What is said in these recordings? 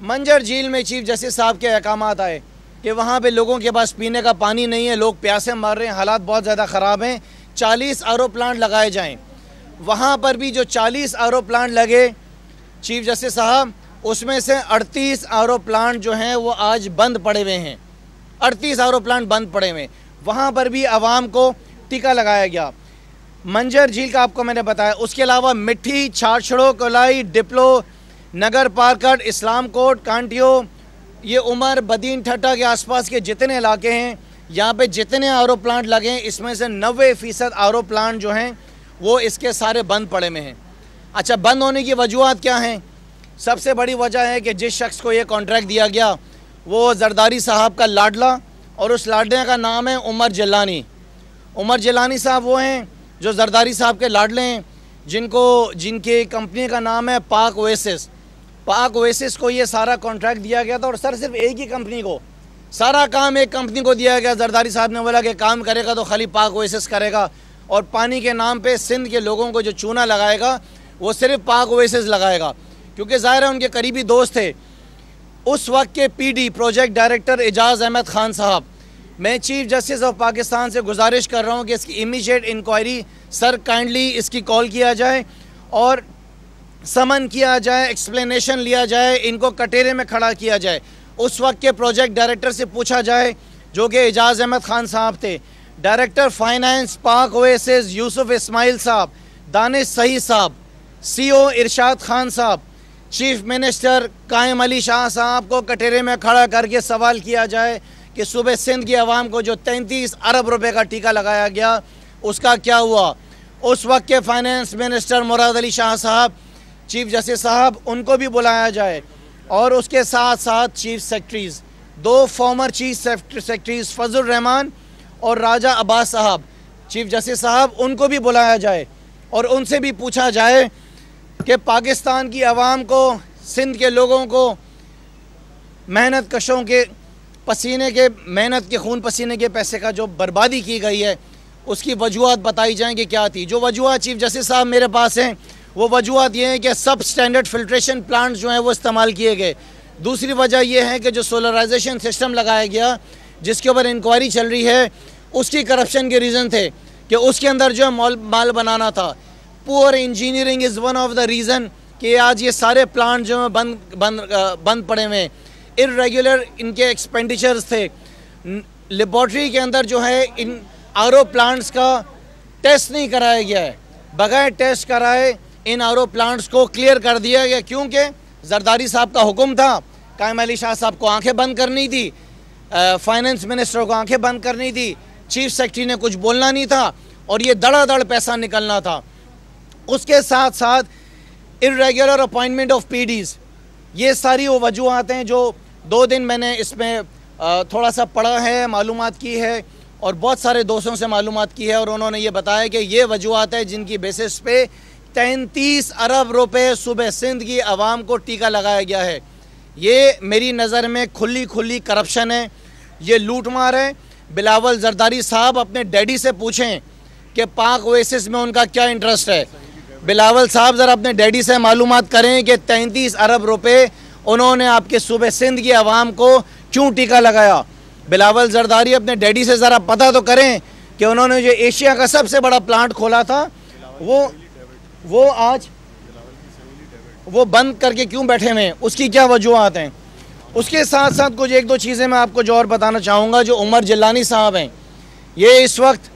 منجر جھیل میں chief justice صاحب کے احکامات آئے کہ وہاں پہ لوگوں کے پاس پینے کا پانی نہیں ہے، لوگ پیاسے مر رہے ہیں، حالات بہت زیادہ خراب ہیں، 40 آر او پلانٹ لگائے جائیں۔ وہاں پر بھی جو 40 آر او پلانٹ لگے چیف جسٹس صاحب، اس میں سے 38 آر او پلانٹ جو ہیں وہ آج بند پڑے ہوئے ہیں، 38 آر او پلانٹ بند پڑے ہوئے ہیں۔ وہاں پر بھی عوام کو ٹیکہ لگایا گیا۔ منجر جھیل کا آپ کو میں نے بتایا، اس کے علاوہ مٹھی، چھاچھڑو، کولائی، ڈپلو، نگر پارکٹ، اسلام کوٹ، کانٹیو، یہ عمر، بدین ٹھٹا کے آس پاس کے جتنے علاقے ہیں، یہاں پہ جتنے آر او پلانٹ لگے ہیں، اس میں سے 90% آر او پلانٹ جو ہیں وہ اس کے سارے بند پڑے میں ہیں۔ اچھا، بند ہونے کی وجوہات کیا ہیں؟ سب سے بڑی وجہ ہے کہ جس شخص کو یہ کانٹریکٹ دیا گیا وہ زرداری صاحب کا لاڈلا، اور اس لاڈلے کا نام ہے عمر جلانی۔ عمر جلانی صاحب وہ ہیں جو زرداری صاحب کے لاڈلے ہیں، جن کی کمپنی کا نام ہے پاک اویسس۔ پاک اویسس کو یہ سارا کانٹریکٹ دیا گیا تھا، اور صرف ایک ہی کمپنی کو، سارا کام ایک کمپنی کو دیا گیا۔ زرداری صاحب نے بولا کہ کام کرے گا تو خالی پاک اویسس کرے گا، اور پانی کے نام پہ سندھ کے لوگوں کو جو چونا لگائے گا وہ صرف پاک اویسس لگائے گا، کیونکہ ظاہر ہے ان کے قریبی دوست تھے۔ اس وقت کے پی ڈی پروجیکٹ ڈائریکٹر اعجاز احمد خان صاحب، میں چیف جسٹس آف پاکستان سے گزارش کر رہا ہوں کہ اس کی امیجیٹ انکوائری، سر کائنڈلی اس کی کال کیا جائے اور سمن کیا جائے، ایکسپلینیشن لیا جائے، ان کو کٹہرے میں کھڑا کیا جائے۔ اس وقت کے پروجیکٹ ڈائریکٹر سے پوچھا جائے جو کہ اعجاز احمد خان صاحب تھے، ڈائریکٹر فائنانس پاک اویسس یوسف اسماعیل صاحب، دانش صحیح صاحب، سی او ارشاد خان صاحب، چیف منسٹر قائم علی شاہ صاحب کو کٹہرے میں کھڑا کر کے سوال کیا جائے کہ صوبہ سندھ کی عوام کو جو 33 ارب روپے کا ٹیکہ لگایا گیا اس کا کیا ہوا۔ اس وقت کے فائنانس منسٹر مراد علی شاہ صاحب، چیف جسٹس صاحب، ان کو بھی بلایا جائے، اور اس کے ساتھ ساتھ chief secretaries, 2 farmer chief secretaries فضل الرحمان اور راجہ عباس صاحب، چیف جسٹس صاحب، ان کو بھی بلایا جائے اور ان سے بھی پوچھا جائے کہ پاکستان کی عوام کو، سندھ کے لوگوں کو، محنت کشوں کے پسینے کے، محنت کے خون پسینے کے پیسے کا جو بربادی کی گئی ہے، اس کی وجوہات بتائی جائیں کہ کیا تھی۔ جو وجوہات چیف جسٹس صاحب میرے پاس ہیں، وہ وجوہات یہ ہیں کہ سب سٹینڈرڈ فلٹریشن پلانٹس جو ہیں وہ استعمال کیے گئے۔ دوسری وجہ یہ ہے کہ جو سولرائزیشن سسٹم لگایا گیا جس کے اوپر انکوائری چل رہی ہے، اس کی کرپشن کے ریزن تھے کہ اس کے اندر جو ہے مال بنانا تھا۔ پور engineering is one of the reason کہ آج یہ سارے پلانٹ جو ہیں بند پڑے ہوئے ہیں۔ ارریگولر ان کے ایکسپینڈیچرز تھے۔ لیبارٹری کے اندر جو ہے ان آر او پلانٹس کا ٹیسٹ نہیں کرایا گیا ہے، بغیر ٹیسٹ کرائے ان آر او پلانٹس کو کلیئر کر دیا گیا، کیونکہ زرداری صاحب کا حکم تھا، قائم علی شاہ صاحب کو آنکھیں بند کرنی تھی، فائنانس منسٹر کو آنکھیں بند کرنی تھی، چیف سیکرٹری نے کچھ بولنا نہیں تھا، اور یہ دڑا دڑ پیسہ نکلنا تھا۔ اس کے ساتھ ساتھ irregular appointment of PDs, یہ ساری وہ وجوہات ہیں جو 2 دن میں نے اس میں تھوڑا سا پڑھا ہے، معلومات کی ہے، اور بہت سارے دوستوں سے معلومات کی ہے، اور انہوں نے یہ بتایا کہ یہ وجوہات ہیں جن کی بیسس پہ 33 ارب روپے صوبہ سندھ کی عوام کو ٹیکہ لگایا گیا ہے۔ یہ میری نظر میں کھلی کرپشن ہے، یہ لوٹ مار ہے۔ بلاول زرداری صاحب اپنے ڈیڈی سے پوچھیں کہ پاک اویسس میں ان کا کیا انٹرسٹ ہے۔ بلاول صاحب ذرا اپنے ڈیڈی سے معلومات کریں کہ 33 ارب روپے انہوں نے آپ کے صوبہ سندھ کی عوام کو کیوں ٹیکہ لگایا۔ بلاول زرداری اپنے ڈیڈی سے ذرا پتہ تو کریں کہ انہوں نے جو ایشیا کا سب سے بڑا پلانٹ کھولا تھا وہ آج وہ بند کر کے کیوں بیٹھے ہوئے ہیں، اس کی کیا وجوہات ہیں۔ اس کے ساتھ ساتھ کچھ 1-2 چیزیں میں آپ کو جو اور بتانا چاہوں گا۔ جو عمر جلانی صاحب ہیں، یہ اس وقت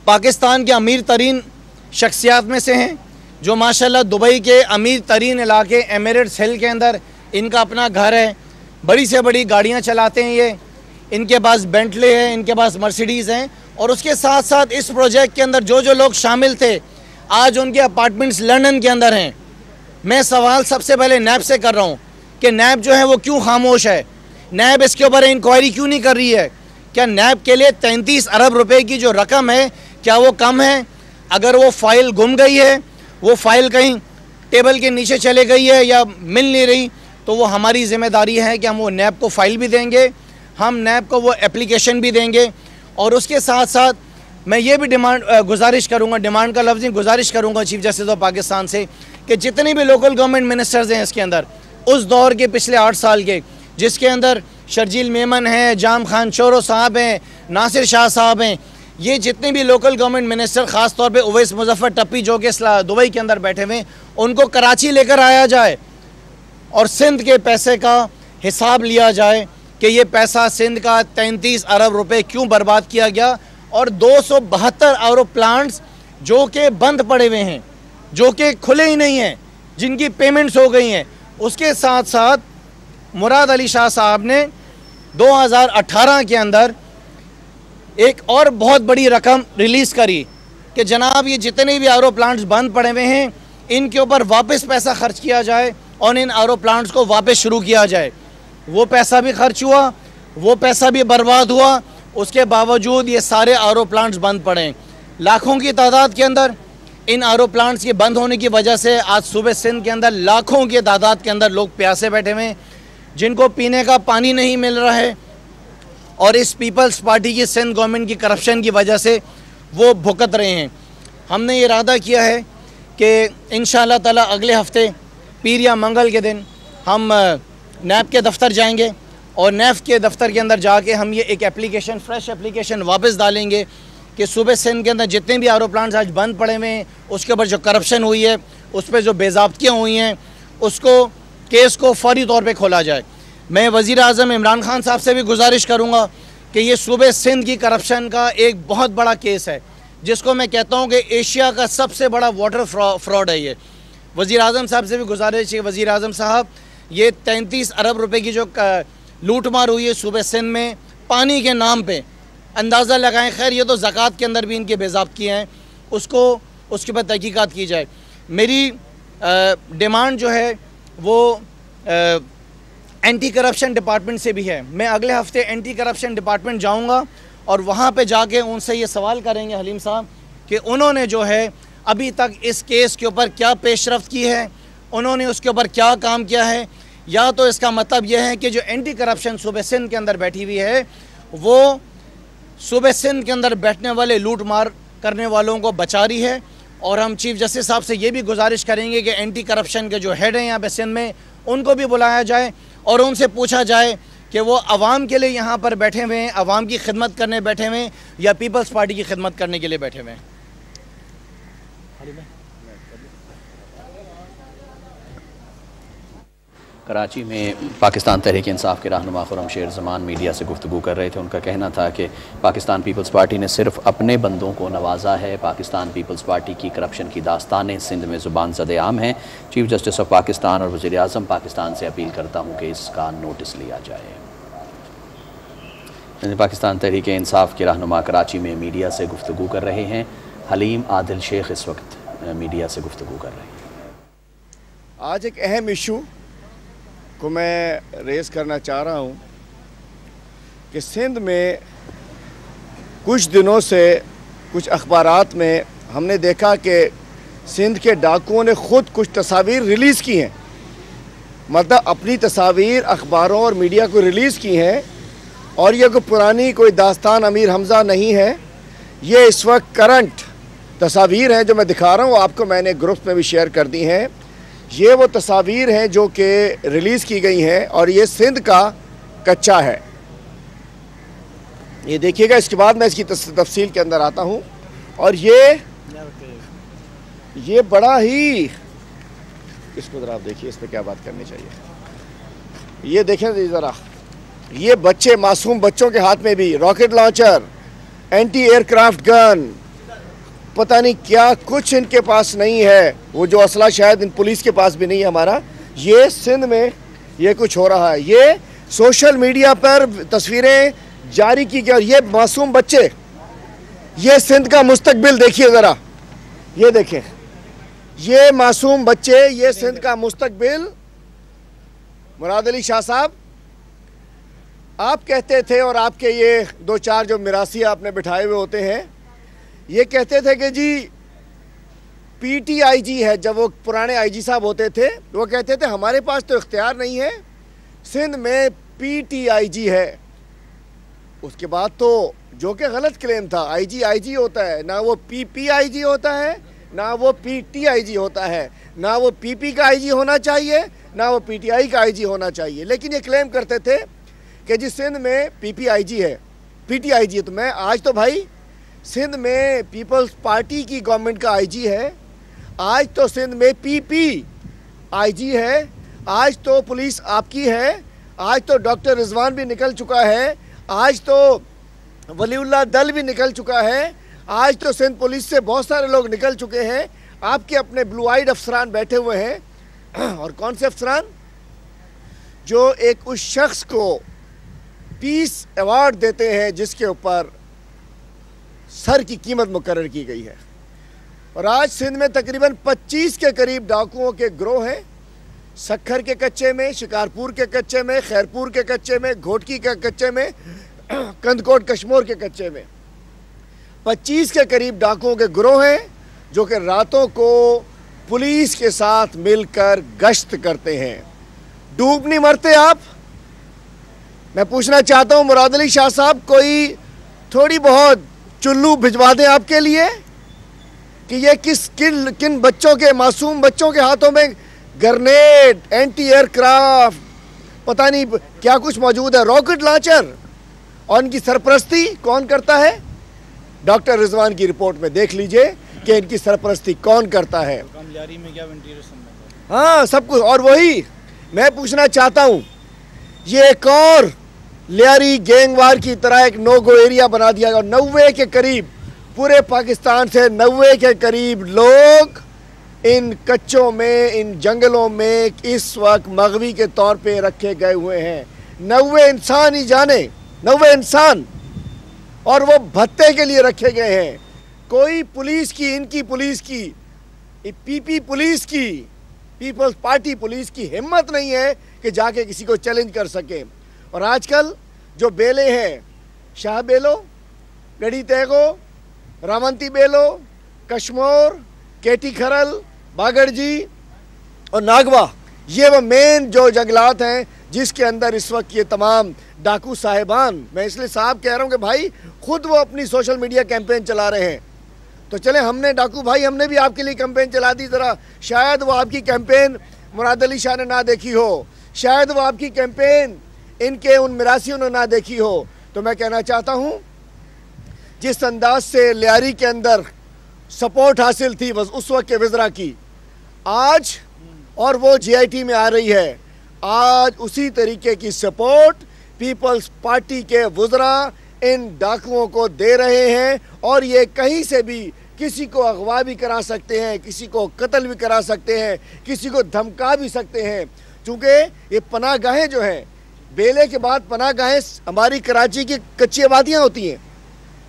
پاکستان کے امیر ترین شخصیات میں سے ہیں، جو ماشاءاللہ دبئی کے امیر ترین علاقے ایمریٹس ہل کے اندر ان کا اپنا گھر ہے، بڑی سے بڑی گاڑیاں چلاتے ہیں، یہ ان کے پاس بینٹلے ہیں، ان کے پاس مرسیڈیز ہیں، اور اس کے ساتھ ساتھ اس پروجیکٹ کے اندر جو لوگ شامل تھے آج ان کے اپارٹمنٹس لندن کے اندر ہیں۔ میں سوال سب سے پہلے نیب سے کر رہا ہوں کہ نیب جو ہے وہ کیوں خاموش ہے، نیب اس کے اوپر انکوائری کیوں نہیں کر رہی ہے؟ کیا نیب کے لیے 33 ارب روپے کی جو رقم ہے کیا وہ کم ہے؟ اگر وہ فائل گم گئی ہے، وہ فائل کہیں ٹیبل کے نیچے چلے گئی ہے یا مل نہیں رہی، تو وہ ہماری ذمہ داری ہے کہ ہم وہ نیب کو فائل بھی دیں گے، ہم نیب کو وہ اپلیکیشن بھی دیں گے، اور اس کے ساتھ ساتھ میں یہ بھی گزارش کروں گا، ڈیمانڈ کا لفظ نہیں، گزارش کروں گا چیف جسٹس آف پاکستان سے کہ جتنے بھی لوکل گورنمنٹ منسٹرز ہیں اس کے اندر، اس دور کے پچھلے 8 سال کے، جس کے اندر شرجیل میمن ہیں، جام خان چورو صاحب ہیں، ناصر شاہ صاحب ہیں، یہ جتنے بھی لوکل گورنمنٹ منسٹر، خاص طور پہ اویس مظفر ٹپی جو کہ دبئی کے اندر بیٹھے ہوئے ہیں، ان کو کراچی لے کر آیا جائے اور سندھ کے پیسے کا حساب لیا جائے کہ یہ پیسہ سندھ کا 33 ارب روپے کیوں برباد کیا گیا، اور 272 ایرو پلانٹس جو کہ بند پڑے ہوئے ہیں، جو کہ کھلے ہی نہیں ہیں، جن کی پیمنٹس ہو گئی ہیں۔ اس کے ساتھ ساتھ مراد علی شاہ صاحب نے 2018 کے اندر ایک اور بہت بڑی رقم ریلیز کری کہ جناب یہ جتنے بھی ایرو پلانٹس بند پڑے ہوئے ہیں ان کے اوپر واپس پیسہ خرچ کیا جائے اور ان ایرو پلانٹس کو واپس شروع کیا جائے۔ وہ پیسہ بھی خرچ ہوا، وہ پیسہ بھی برباد ہوا، اس کے باوجود یہ سارے ایرو پلانٹس بند پڑے ہیں۔ لاکھوں کی تعداد کے اندر ان ایرو پلانٹس کے بند ہونے کی وجہ سے آج صوبے سندھ کے اندر لاکھوں کی تعداد کے اندر لوگ پیاسے بیٹھے ہوئے ہیں، جن کو پینے کا پانی نہیں مل رہا ہے، اور اس پیپلز پارٹی کی سندھ گورنمنٹ کی کرپشن کی وجہ سے وہ بھگت رہے ہیں۔ ہم نے ارادہ کیا ہے کہ انشاءاللہ تعالی اگلے ہفتے پیر یا منگل کے دن ہم نیب کے دفتر جائیں گے، اور نیب کے دفتر کے اندر جا کے ہم یہ ایک اپلیکیشن، فریش اپلیکیشن واپس ڈالیں گے کہ صوبے سندھ کے اندر جتنے بھی ایرو پلانٹس آج بند پڑے ہوئے ہیں، اس کے اوپر جو کرپشن ہوئی ہے، اس پہ جو بے ضابطگیاں ہوئی ہیں، اس کو کیس کو فوری طور پہ کھولا جائے۔ میں وزیر اعظم عمران خان صاحب سے بھی گزارش کروں گا کہ یہ صوبے سندھ کی کرپشن کا ایک بہت بڑا کیس ہے، جس کو میں کہتا ہوں کہ ایشیا کا سب سے بڑا واٹر فراڈ ہے یہ۔ وزیر اعظم صاحب سے بھی گزارش ہے، وزیر اعظم صاحب یہ 33 ارب روپے کی جو لوٹ مار ہوئی ہے صوبے سندھ میں پانی کے نام پہ، اندازہ لگائیں، خیر یہ تو زکوٰۃ کے اندر بھی ان کے بے ضابطگیاں ہیں، اس کے اوپر تحقیقات کی جائے۔ میری ڈیمانڈ جو ہے وہ اینٹی کرپشن ڈپارٹمنٹ سے بھی ہے۔ میں اگلے ہفتے اینٹی کرپشن ڈپارٹمنٹ جاؤں گا اور وہاں پہ جا کے ان سے یہ سوال کریں گے حلیم صاحب کہ انہوں نے جو ہے ابھی تک اس کیس کے اوپر کیا پیش رفت کی ہے، انہوں نے اس کے اوپر کیا کام کیا ہے، یا تو اس کا مطلب یہ ہے کہ جو اینٹی کرپشن صوبے سندھ کے اندر بیٹھی ہوئی ہے وہ صوبے سندھ کے اندر بیٹھنے والے لوٹ مار کرنے والوں کو بچا رہی ہے۔ اور ہم چیف جسٹس صاحب سے یہ بھی گزارش کریں گے کہ اینٹی کرپشن کے جو ہیڈ ہیں یہاں پہ سندھ میں، ان کو بھی بلایا جائے اور ان سے پوچھا جائے کہ وہ عوام کے لیے یہاں پر بیٹھے ہوئے ہیں، عوام کی خدمت کرنے بیٹھے ہوئے ہیں یا پیپلز پارٹی کی خدمت کرنے کے لیے بیٹھے ہوئے ہیں۔ کراچی میں پاکستان تحریک انصاف کے رہنما خرم شیر زمان میڈیا سے گفتگو کر رہے تھے۔ ان کا کہنا تھا کہ پاکستان پیپلز پارٹی نے صرف اپنے بندوں کو نوازا ہے، پاکستان پیپلز پارٹی کی کرپشن کی داستانیں سندھ میں زبان زد عام ہیں۔ چیف جسٹس آف پاکستان اور وزیر اعظم پاکستان سے اپیل کرتا ہوں کہ اس کا نوٹس لیا جائے۔ پاکستان تحریک انصاف کے رہنما کراچی میں میڈیا سے گفتگو کر رہے ہیں۔ حلیم عادل شیخ اس وقت میڈیا سے گفتگو کر رہے ہیں۔ آج ایک اہم ایشو کو میں ریز کرنا چاہ رہا ہوں کہ سندھ میں کچھ دنوں سے کچھ اخبارات میں ہم نے دیکھا کہ سندھ کے ڈاکوؤں نے خود کچھ تصاویر ریلیز کی ہیں، مطلب اپنی تصاویر اخباروں اور میڈیا کو ریلیز کی ہیں، اور یہ کوئی پرانی کوئی داستان امیر حمزہ نہیں ہے، یہ اس وقت کرنٹ تصاویر ہیں جو میں دکھا رہا ہوں آپ کو، میں نے گروپس میں بھی شیئر کر دی ہیں۔ یہ وہ تصاویر ہیں جو کہ ریلیز کی گئی ہیں اور یہ سندھ کا کچا ہے، یہ دیکھیے گا، اس کے بعد میں اس کی تفصیل کے اندر آتا ہوں۔ اور یہ بڑا ہی، اس کو ذرا آپ دیکھیے، اس پہ کیا بات کرنی چاہیے، یہ دیکھیں ذرا، یہ بچے، معصوم بچوں کے ہاتھ میں بھی rocket launcher, anti aircraft gun, پتہ نہیں کیا کچھ ان کے پاس نہیں ہے، وہ جو اسلحہ شاید ان پولیس کے پاس بھی نہیں ہے ہمارا۔ یہ سندھ میں یہ کچھ ہو رہا ہے، یہ سوشل میڈیا پر تصویریں جاری کی گئی، اور یہ معصوم بچے، یہ سندھ کا مستقبل دیکھیے ذرا، یہ دیکھیں، یہ معصوم بچے، یہ سندھ کا مستقبل۔ مراد علی شاہ صاحب، آپ کہتے تھے، اور آپ کے یہ 2-4 جو میراثی آپ نے بٹھائے ہوئے ہوتے ہیں، یہ کہتے تھے کہ جی پی ٹی آئی جی ہے، جب وہ پرانے آئی جی صاحب ہوتے تھے وہ کہتے تھے ہمارے پاس تو اختیار نہیں ہے، سندھ میں پی ٹی آئی جی ہے۔ اس کے بعد تو جو کہ غلط کلیم تھا، آئی جی ہوتا ہے، نہ وہ پی آئی جی ہوتا ہے، نہ وہ پی ٹی آئی جی ہوتا ہے، نہ وہ پی کا آئی جی ہونا چاہیے، نہ وہ پی ٹی آئی کا آئی جی ہونا چاہیے. لیکن یہ کلیم کرتے تھے کہ جی سندھ میں پی پی آئی جی ہے, پی ٹی آئی جی ہے. تو میں آج تو بھائی سندھ میں پیپلز پارٹی کی گورنمنٹ کا آئی جی ہے, آج تو سندھ میں پی پی آئی جی ہے, آج تو پولیس آپ کی ہے, آج تو ڈاکٹر رضوان بھی نکل چکا ہے, آج تو ولی اللہ دل بھی نکل چکا ہے, آج تو سندھ پولیس سے بہت سارے لوگ نکل چکے ہیں. آپ کے اپنے بلو آئیڈ افسران بیٹھے ہوئے ہیں. اور کون سے افسران؟ جو ایک اس شخص کو پیس ایوارڈ دیتے ہیں جس کے اوپر سر کی قیمت مقرر کی گئی ہے. اور آج سندھ میں تقریباً 25 کے قریب ڈاکوؤں کے گروہ ہیں, سکھر کے کچے میں, شکارپور کے کچے میں, خیرپور کے کچے میں, گھوٹکی کے کچے میں, کندکوٹ کشمور کے کچے میں 25 کے قریب ڈاکوؤں کے گروہ ہیں جو کہ راتوں کو پولیس کے ساتھ مل کر گشت کرتے ہیں. ڈوب نہیں مرتے آپ؟ میں پوچھنا چاہتا ہوں مراد علی شاہ صاحب, کوئی تھوڑی بہت چلو بھجوا دیں آپ کے لیے کہ یہ کن بچوں کے, معصوم بچوں کے ہاتھوں میں گرنیڈ, اینٹی ایئر کرافٹ, پتہ نہیں کیا کچھ موجود ہے, راکٹ لانچر, اور ان کی سرپرستی کون کرتا ہے؟ ڈاکٹر رضوان کی رپورٹ میں دیکھ لیجئے کہ ان کی سرپرستی کون کرتا ہے. ہاں سب کچھ. اور وہی میں پوچھنا چاہتا ہوں, یہ ایک اور لیاری گینگ وار کی طرح ایک نو گو ایریا بنا دیا گیا, اور 90 کے قریب پورے پاکستان سے 90 کے قریب لوگ ان کچوں میں, ان جنگلوں میں اس وقت مغوی کے طور پہ رکھے گئے ہوئے ہیں. 90 انسان ہی جانے, 90 انسان, اور وہ بھتے کے لیے رکھے گئے ہیں. کوئی پولیس کی, ان کی پولیس کی, پی پی پولیس کی, پیپلز پارٹی پولیس کی ہمت نہیں ہے کہ جا کے کسی کو چیلنج کر سکے. اور آج کل جو بیلے ہیں, شاہ بیلو, گڑھی تیگو, رامنتی بیلو, کشمور, کیٹی کھرل, باگڑ جی اور ناگوا, یہ وہ مین جو جنگلات ہیں جس کے اندر اس وقت یہ تمام ڈاکو صاحبان, میں اس لیے صاحب کہہ رہا ہوں کہ بھائی خود وہ اپنی سوشل میڈیا کیمپین چلا رہے ہیں. تو چلیں ہم نے ڈاکو بھائی, ہم نے بھی آپ کے لیے کیمپین چلا دی, ذرا شاید وہ آپ کی کیمپین مراد علی شاہ نے نہ دیکھی ہو, شاید وہ آپ کی کیمپین ان کے ان مراسیوں نے نہ دیکھی ہو. تو میں کہنا چاہتا ہوں جس انداز سے لیاری کے اندر سپورٹ حاصل تھی اس وقت کے وزراء کی, آج اور وہ جی آئی ٹی میں آ رہی ہے, آج اسی طریقے کی سپورٹ پیپلز پارٹی کے وزراء ان ڈاکوؤں کو دے رہے ہیں. اور یہ کہیں سے بھی کسی کو اغوا بھی کرا سکتے ہیں, کسی کو قتل بھی کرا سکتے ہیں, کسی کو دھمکا بھی سکتے ہیں. چونکہ یہ پناہ گاہیں جو ہیں, بیلے کے بعد پناہ گاہیں ہماری کراچی کی کچی آبادیاں ہوتی ہیں,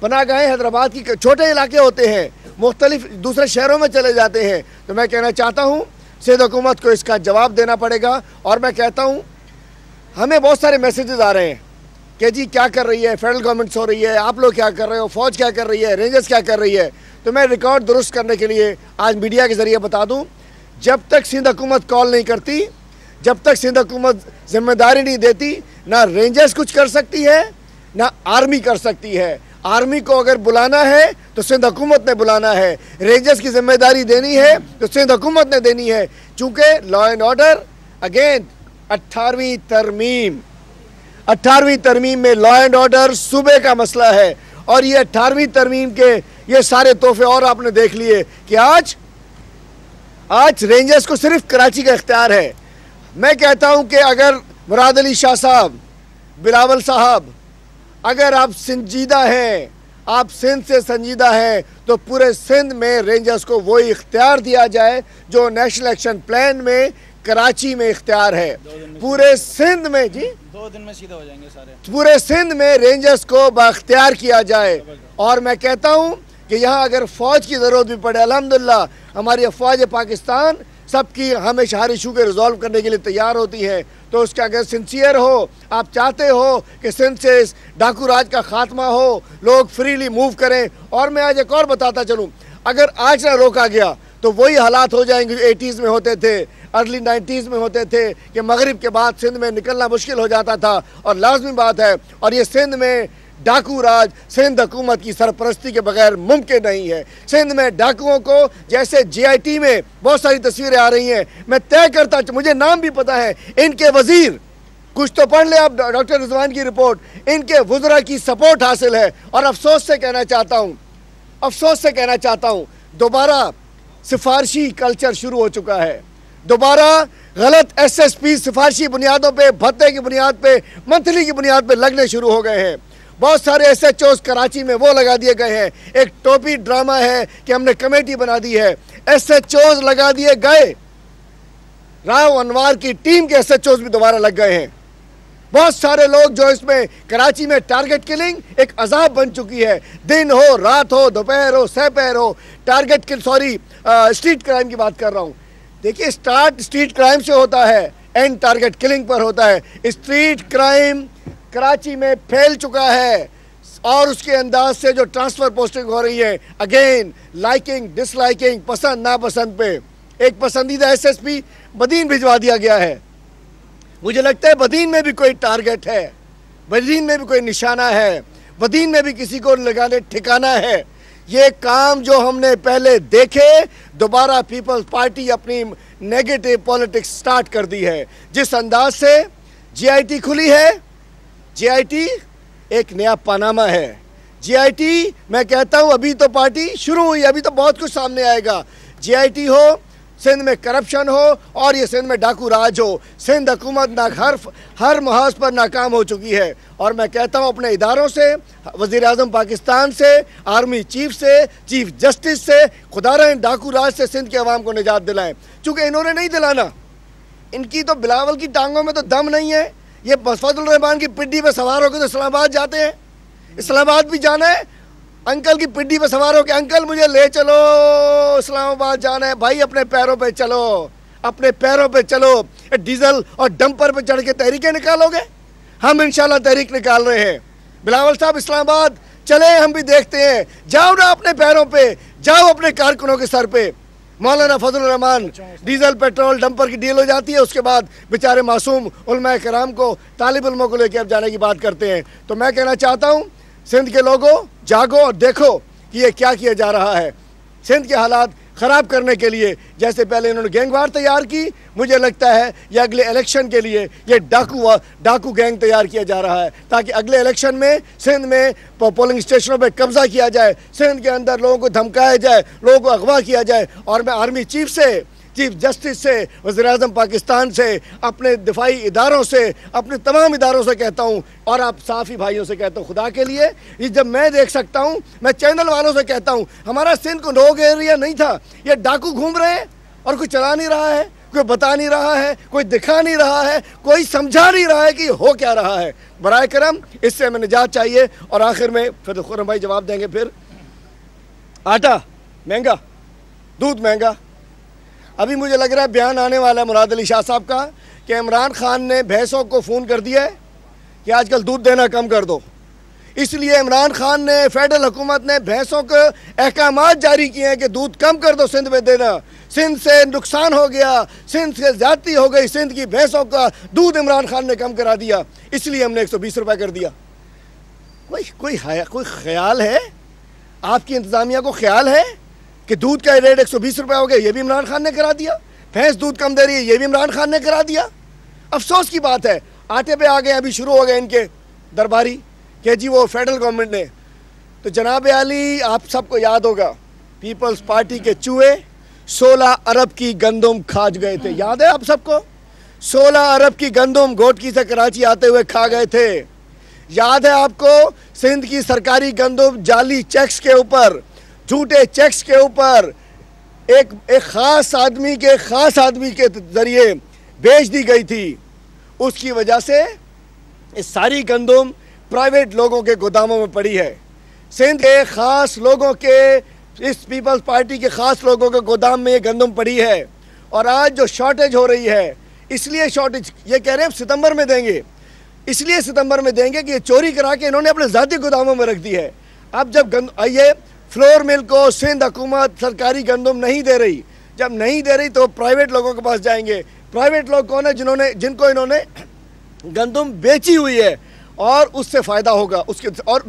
پناہ گاہیں حیدرآباد کی چھوٹے علاقے ہوتے ہیں, مختلف دوسرے شہروں میں چلے جاتے ہیں. تو میں کہنا چاہتا ہوں سندھ حکومت کو اس کا جواب دینا پڑے گا. اور میں کہتا ہوں ہمیں بہت سارے میسیجز آ رہے ہیں کہ جی کیا کر رہی ہے فیڈرل گورنمنٹ ہو رہی ہے, آپ لوگ کیا کر رہے ہو, فوج کیا کر رہی ہے, رینجرز کیا کر رہی ہے. تو میں ریکارڈ درست کرنے کے لیے آج میڈیا کے ذریعے بتا دوں, جب تک سندھ حکومت کال نہیں کرتی, جب تک سندھ حکومت ذمہ داری نہیں دیتی, نہ رینجرز کچھ کر سکتی ہے نہ آرمی کر سکتی ہے. آرمی کو اگر بلانا ہے تو سندھ حکومت نے بلانا ہے, رینجرز کی ذمہ داری دینی ہے تو سندھ حکومت نے دینی ہے. چونکہ لا اینڈ آرڈر اگین 18ویں ترمیم میں لا اینڈ آرڈر صوبے کا مسئلہ ہے. اور یہ 18ویں ترمیم کے یہ سارے تحفے اور آپ نے دیکھ لیے کہ آج رینجرز کو صرف کراچی کا اختیار ہے. میں کہتا ہوں کہ اگر مراد علی شاہ صاحب, بلاول صاحب, اگر آپ سنجیدہ ہیں, آپ سندھ سے سنجیدہ ہیں, تو پورے سندھ میں رینجرز کو وہی اختیار دیا جائے جو نیشنل ایکشن پلان میں کراچی میں اختیار ہے. پورے سندھ میں, جی 2 دن میں سیدھا ہو جائیں گے سارے, پورے سندھ میں رینجرز کو بااختیار کیا جائے. اور میں کہتا ہوں کہ یہاں اگر فوج کی ضرورت بھی پڑے, الحمدللہ ہماری افواج پاکستان سب کی ہمیشہ ہر ایشو کے ریزالو کرنے کے لیے تیار ہوتی ہے. تو اس کا اگر سنسیئر ہو, آپ چاہتے ہو کہ سندھ سے اس ڈاکو راج کا خاتمہ ہو, لوگ فریلی موو کریں. اور میں آج ایک اور بتاتا چلوں, اگر آج نہ روکا گیا تو وہی حالات ہو جائیں گے جو 80s میں ہوتے تھے, ارلی 90s میں ہوتے تھے, کہ مغرب کے بعد سندھ میں نکلنا مشکل ہو جاتا تھا. اور لازمی بات ہے, اور یہ سندھ میں ڈاکو راج سندھ حکومت کی سرپرستی کے بغیر ممکن نہیں ہے۔ سندھ میں ڈاکوؤں کو جیسے جی آئی ٹی میں بہت ساری تصویریں آ رہی ہیں، میں طے کرتا، مجھے نام بھی پتا ہے، ان کے وزیر، کچھ تو پڑھ لیں آپ ڈاکٹر رضوان کی رپورٹ، ان کے وزراء کی سپورٹ حاصل ہے۔ اور افسوس سے کہنا چاہتا ہوں دوبارہ سفارشی کلچر شروع ہو چکا ہے، دوبارہ غلط ایس ایس پی سفارشی بنیادوں پہ، بھتے کی بنیاد پہ، منتھلی کی بنیاد پہ لگنے شروع ہو گئے ہیں۔ بہت سارے ایس ایچ اوز کراچی میں وہ لگا دیے گئے ہیں، ایک ٹوپی ڈرامہ ہے کہ ہم نے کمیٹی بنا دی ہے، ایس ایچ اوز لگا دیے گئے، راؤ انوار کی ٹیم کے ایس ایچ اوز بھی دوبارہ لگ گئے ہیں۔ بہت سارے لوگ جو اس میں کراچی میں ٹارگٹ کلنگ ایک عذاب بن چکی ہے، دن ہو، رات ہو، دوپہر ہو، سپہر ہو، اسٹریٹ کرائم کی بات کر رہا ہوں۔ دیکھیے سٹارٹ اسٹریٹ کرائم سے ہوتا ہے، اینڈ ٹارگٹ کلنگ پر ہوتا ہے۔ اسٹریٹ کرائم کراچی میں پھیل چکا ہے، اور اس کے انداز سے جو ٹرانسفر پوسٹنگ ہو رہی ہے، اگین لائکنگ ڈس لائکنگ، پسند ناپسند پہ، ایک پسندیدہ ایس ایس پی بدین بھجوا دیا گیا ہے۔ مجھے لگتا ہے بدین میں بھی کوئی ٹارگٹ ہے، بدین میں بھی کوئی نشانہ ہے، بدین میں بھی کسی کو لگانے ٹھکانہ ہے۔ یہ کام جو ہم نے پہلے دیکھے، دوبارہ پیپلز پارٹی اپنی نیگیٹو پولیٹکس سٹارٹ کر دی ہے۔ جس انداز سے جی آئی ٹی کھلی ہے، جی آئی ٹی ایک نیا پاناما ہے۔ جی آئی ٹی میں کہتا ہوں ابھی تو پارٹی شروع ہوئی، ابھی تو بہت کچھ سامنے آئے گا۔ جی آئی ٹی ہو، سندھ میں کرپشن ہو، اور یہ سندھ میں ڈاکو راج ہو، سندھ حکومت ہر محاذ پر ناکام ہو چکی ہے۔ اور میں کہتا ہوں اپنے اداروں سے، وزیر اعظم پاکستان سے، آرمی چیف سے، چیف جسٹس سے، خدا رحم ڈاکو راج سے سندھ کے عوام کو نجات دلائیں، چونکہ انہوں نے نہیں دلانا۔ ان کی تو بلاول کی ٹانگوں میں تو دم نہیں ہے۔ یہ فضل الرحمان کی پڈی پہ سوار ہو کے تو اسلام آباد جاتے ہیں، اسلام آباد بھی جانا ہے، انکل کی پڈی پہ سوار ہو کے انکل مجھے لے چلو اسلام آباد جانا ہے۔ بھائی اپنے پیروں پہ چلو، اپنے پیروں پہ چلو۔ ڈیزل اور ڈمپر پہ چڑھ کے تحریکیں نکالو گے؟ ہم انشاءاللہ تحریک نکال رہے ہیں۔ بلاول صاحب اسلام آباد چلیں، ہم بھی دیکھتے ہیں، جاؤ نا اپنے پیروں پہ، جاؤ اپنے کارکنوں کے سر پہ۔ مولانا فضل الرحمان، ڈیزل پیٹرول ڈمپر کی ڈیل ہو جاتی ہے، اس کے بعد بیچارے معصوم علماء کرام کو، طالب علموں کو لے کے اب جانے کی بات کرتے ہیں۔ تو میں کہنا چاہتا ہوں سندھ کے لوگوں، جاگو اور دیکھو کہ یہ کیا جا رہا ہے۔ سندھ کے حالات خراب کرنے کے لیے جیسے پہلے انہوں نے گینگ وار تیار کی، مجھے لگتا ہے یہ اگلے الیکشن کے لیے یہ ڈاکو گینگ تیار کیا جا رہا ہے، تاکہ اگلے الیکشن میں سندھ میں پولنگ اسٹیشنوں پہ قبضہ کیا جائے، سندھ کے اندر لوگوں کو دھمکایا جائے، لوگوں کو اغوا کیا جائے۔ اور میں آرمی چیف سے، چیف جسٹس سے، وزیر اعظم پاکستان سے، اپنے دفاعی اداروں سے، اپنے تمام اداروں سے کہتا ہوں، اور آپ صحافی بھائیوں سے کہتا ہوں، خدا کے لیے یہ جب میں دیکھ سکتا ہوں، میں چینل والوں سے کہتا ہوں، ہمارا سندھ کو نوگ ایریا نہیں تھا، یہ ڈاکو گھوم رہے ہیں اور کوئی چلا نہیں رہا ہے، کوئی بتا نہیں رہا ہے، کوئی دکھا نہیں رہا ہے، کوئی سمجھا نہیں رہا ہے کہ یہ ہو کیا رہا ہے۔ برائے کرم اس سے ہمیں نجات چاہیے۔ اور آخر میں پھر خرم بھائی جواب دیں گے۔ پھر آٹا مہنگا، دودھ مہنگا۔ ابھی مجھے لگ رہا ہے بیان آنے والا ہے مراد علی شاہ صاحب کا کہ عمران خان نے بھینسوں کو فون کر دیا ہے کہ آج کل دودھ دینا کم کر دو۔ اس لیے عمران خان نے، فیڈرل حکومت نے بھینسوں کو احکامات جاری کیے ہیں کہ دودھ کم کر دو سندھ میں دینا۔ سندھ سے نقصان ہو گیا، سندھ سے زیادتی ہو گئی، سندھ کی بھینسوں کا دودھ عمران خان نے کم کرا دیا، اس لیے ہم نے 120 روپے کر دیا۔ کوئی خیال ہے؟ آپ کی انتظامیہ کو خیال ہے کہ دودھ کا ریٹ 120 روپے ہو گیا؟ یہ بھی عمران خان نے کرا دیا۔ بھینس دودھ کم دے رہی ہے، یہ بھی عمران خان نے کرا دیا۔ افسوس کی بات ہے، آٹے پہ آ گئے، ابھی شروع ہو گئے ان کے درباری کہ جی وہ فیڈرل گورنمنٹ نے۔ تو جناب عالی، آپ سب کو یاد ہوگا پیپلز پارٹی کے چوہے 16 ارب کی گندم کھاج گئے تھے، یاد ہے آپ سب کو؟ 16 ارب کی گندم گوٹکی سے کراچی آتے ہوئے کھا گئے تھے۔ یاد ہے آپ کو سندھ کی سرکاری گندم جعلی چیکس کے اوپر، جھوٹے چیکس کے اوپر ایک خاص آدمی کے ذریعے بیچ دی گئی تھی۔ اس کی وجہ سے اس ساری گندم پرائیویٹ لوگوں کے گوداموں میں پڑی ہے۔ سندھ کے خاص لوگوں کے، اس پیپلز پارٹی کے خاص لوگوں کے گودام میں یہ گندم پڑی ہے۔ اور آج جو شارٹیج ہو رہی ہے، اس لیے شارٹیج یہ کہہ رہے ہیں ستمبر میں دیں گے، اس لیے ستمبر میں دیں گے کہ یہ چوری کرا کے انہوں نے اپنے ذاتی گوداموں میں رکھ دی ہے۔ اب جب یہ فلور مل کو سندھ حکومت سرکاری گندم نہیں دے رہی، جب نہیں دے رہی تو پرائیویٹ لوگوں کے پاس جائیں گے۔ پرائیویٹ لوگ کون ہیں؟ جن کو انہوں نے گندم بیچی ہوئی ہے، اور اس سے فائدہ ہوگا اس کے. اور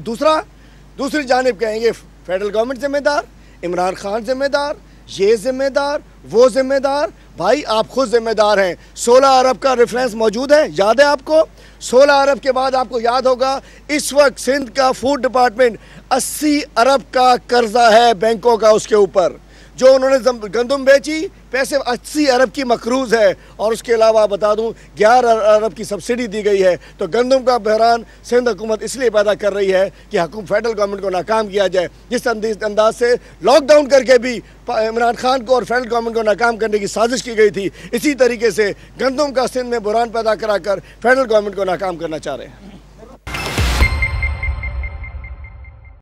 دوسری جانب کہیں گے فیڈرل گورنمنٹ ذمہ دار, عمران خان ذمہ دار, یہ ذمہ دار, وہ ذمہ دار. بھائی آپ خود ذمہ دار ہیں. 16 ارب کا ریفرنس موجود ہے, یاد ہے آپ کو؟ 16 ارب کے بعد آپ کو یاد ہوگا اس وقت سندھ کا فوڈ ڈپارٹمنٹ 80 ارب کا قرضہ ہے بینکوں کا اس کے اوپر. جو انہوں نے گندم بیچی پیسے 80 ارب کی مقروض ہے. اور اس کے علاوہ بتا دوں 11 ارب کی سبسڈی دی گئی ہے. تو گندم کا بحران سندھ حکومت اس لیے پیدا کر رہی ہے کہ فیڈرل گورنمنٹ کو ناکام کیا جائے. جس انداز سے لاک ڈاؤن کر کے بھی عمران خان کو اور فیڈرل گورنمنٹ کو ناکام کرنے کی سازش کی گئی تھی, اسی طریقے سے گندم کا سندھ میں بحران پیدا کرا کر فیڈرل گورنمنٹ کو ناکام کرنا چاہ رہے ہیں.